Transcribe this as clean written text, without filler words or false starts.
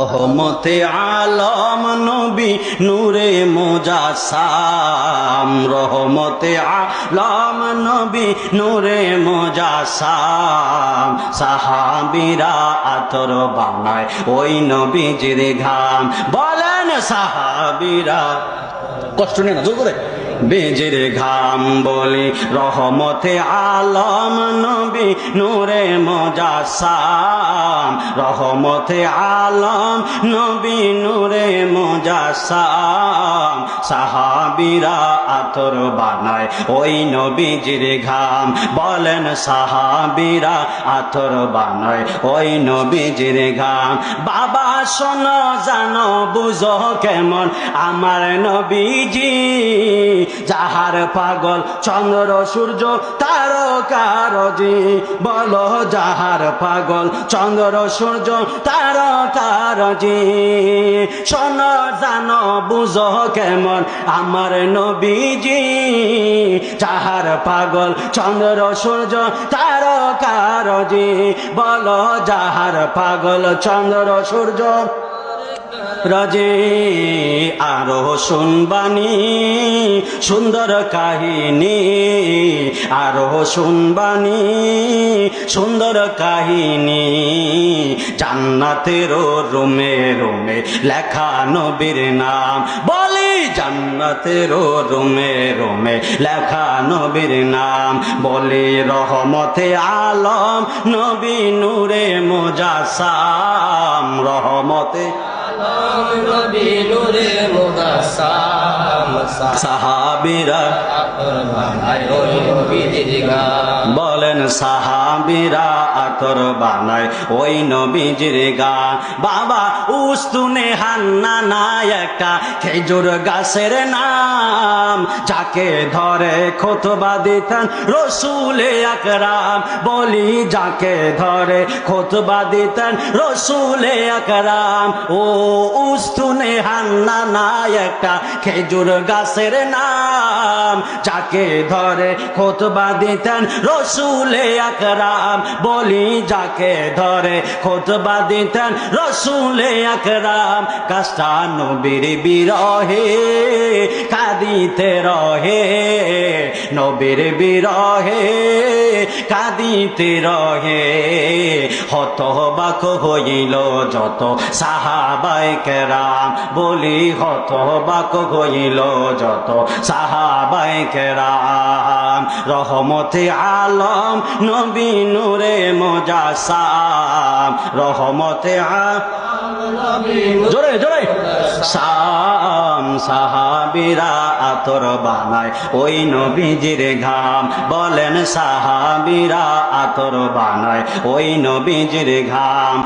রহমতে আলম নবী নূরে মুজাসসাম, রহমতে আলম নবী নূরে মুজাসসাম। সাহাবীরা আতর বানায় ওই নবীজির ঘাম। বলেন সাহাবীরা, কষ্ট নেই না, জোর করে। বেজের ঘাম বলি রহমতে আলম নবী নূরে মুজাসসাম, রহমতে আলম নবী নূরে মুজাসসাম। সাহাবীরা আতর বানায় ওই নবীজির ঘাম। বলেন সাহাবীরা আতর বানায় ওই নবীজির ঘাম। বাবা শোনো জানো বুঝো কেমন আমার নবীজি, যাহার পাগল চন্দ্র সূর্য তারকারজি। বলো যাহার পাগল চন্দ্র সূর্য তারকারজি। শোনো জানো বুঝো কেমন আমার নবীজি, যাহার পাগল চন্দ্র সূর্য তারকারজি। বলো যাহার পাগল চন্দ্র সূর্য রাজে। আরো শুনবানি সুন্দর কাহিনী, আরো শুনবানি সুন্দর কাহিনী। জান্নাতের রুমে রুমে লেখা নবীর নাম। বলি জান্নাতের রুমে রুমে লেখা নবীর নাম। বলি রহমতে আলম নবী নূরে মুজাসসাম, রহমতে নবী নূরে মুজাসসাম। সাহাবীরা বলেন সাহাবীরা আতর বানায় ওই নবীজির গান। বাবা উস্তুনে হান্নানা একটা খেজুর গাছের নাম, যাকে ধরে খুতবা দিতেন রসুলে আকরাম। বলি যাকে ধরে খুতবা দিতেন রসুলে আকরাম। ও উস্তুনে হান্নানা একটা খেজুর গাছের নাম, যাকে ধরে খুতবা দিতেন রসুলে আকরাম। বলি যাকে ধরে খুতবা দিতেন রসুলে আকরাম। গাছটা নবীর বিরহে কাঁদিতে রহে, নবীর বিরহে কাঁদিতে রহে। হতবাক হইল যত সাহাবায়ে কেরাম। বলি হতবাক হইল যত সাহাবায়ে কেরাম। রহমতে আলম নবী নূরে মুজাসসাম, রহমতে জোরে জোরে সাম। সাহাবীরা আতর বানায় ওই নবীজির ঘাম। বলেন সাহাবীরা আতর বানায় ওই নবীজির ঘাম।